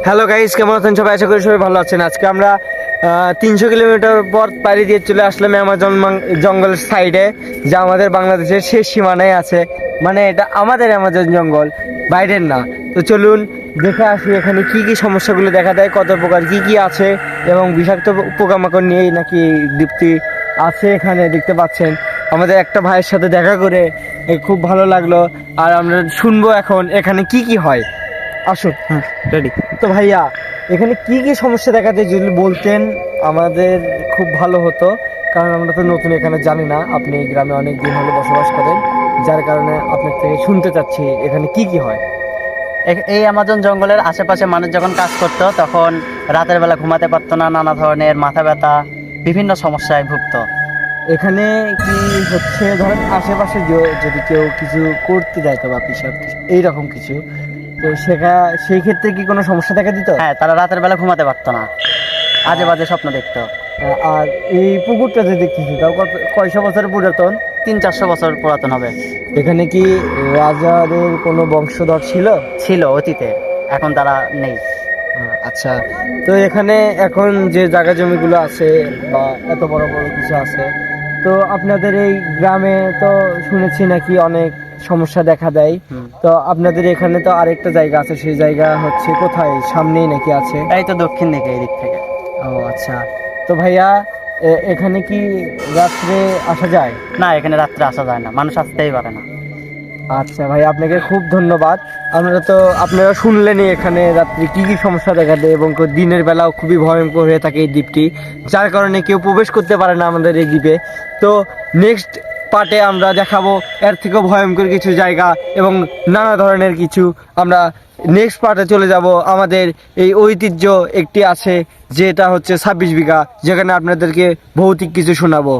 Hello guys, কেমন আছেন সবাই? আশা করি সবাই ভালো আছেন। আজকে আমরা 300 কিলোমিটার পর পাড়ি দিয়ে চলে আসলাম অ্যামাজন জঙ্গলের সাইডে, যা আমাদের বাংলাদেশের শেষ সীমানায় আছে। মানে এটা আমাদের অ্যামাজন জঙ্গল, বাইরের না। তো চলুন দেখে আসি এখানে কি কি সমস্যাগুলো দেখা দেয়, কত প্রকার কি কি আছে, এবং বিষাক্ত পোকামাকড় নিয়েই নাকি দীপ্তি আছে এখানে। দেখতে পাচ্ছেন আমাদের একটা ভাইয়ের সাথে দেখা করে খুব ভালো লাগলো। আর আমরা শুনবো এখন এখানে কি কি হয়। আসুন। হ্যাঁ, রেডি তো ভাইয়া, এখানে কি কি সমস্যা দেখা যায় যদি বলতেন আমাদের খুব ভালো হতো, কারণ আমরা তো নতুন, এখানে জানি না। আপনি এই গ্রামে অনেক দিন হলো বসবাস করেন, যার কারণে আপনার থেকে শুনতে চাচ্ছি এখানে কি কি হয়। এই অ্যামাজন জঙ্গলের আশেপাশে মানুষ যখন কাজ করতো তখন রাতের বেলা ঘুমাতে পারতো না, নানা ধরনের মাথা ব্যথা, বিভিন্ন সমস্যায় ভুগতো। এখানে কি হচ্ছে, ধরেন আশেপাশে যদি কেউ কিছু করতে যাইতো বা পিসাব এইরকম কিছু, তো সেই ক্ষেত্রে কি কোনো সমস্যা দেখা দিত? হ্যাঁ, তারা রাতের বেলা ঘুমাতে পারতো না, আজে বাজে স্বপ্ন দেখতো। আর এই পুকুরটা যে দেখতেছি, তাও কয়শো বছর পুরাতন? 300-400 বছর পুরাতন হবে। এখানে কি রাজাদের কোনো বংশধর ছিল? ছিল অতীতে, এখন তারা নেই। আচ্ছা, তো এখানে এখন যে জায়গা জমিগুলো আছে বা এত বড় বড় কিছু আছে, তো আপনাদের এই গ্রামে তো শুনেছি নাকি অনেক সমস্যা দেখা দেয়। তো আপনাদের এখানে তো আরেকটা জায়গা আছে, সেই জায়গা হচ্ছে কোথায়? সামনেই নাকি আছে? এই তো দক্ষিণ দিকে, এই দিক থেকে। ও আচ্ছা, তো ভাইয়া এখানে কি রাত্রে আসা যায়? না, এখানে রাত্রে আসা যায় না, মানুষ আসতেই পারে না। আচ্ছা ভাই, আপনাকে খুব ধন্যবাদ। আপনারা শুনলেনই এখানে রাত্রি কি কি সমস্যা দেখা দেয়, এবং দিনের বেলাও খুবই ভয়ঙ্কর হয়ে থাকে এই দ্বীপটি, যার কারণে কেউ প্রবেশ করতে পারে না আমাদের এই দ্বীপে। তো নেক্সট পার্টে আমরা দেখাবো এর থেকেও ভয়ঙ্কর কিছু জায়গা এবং নানা ধরনের কিছু। আমরা নেক্সট পার্টে চলে যাব। আমাদের এই ঐতিহ্য একটি আছে, যেটা হচ্ছে 26 বিঘা, যেখানে আপনাদেরকে ভৌতিক কিছু শোনাবো।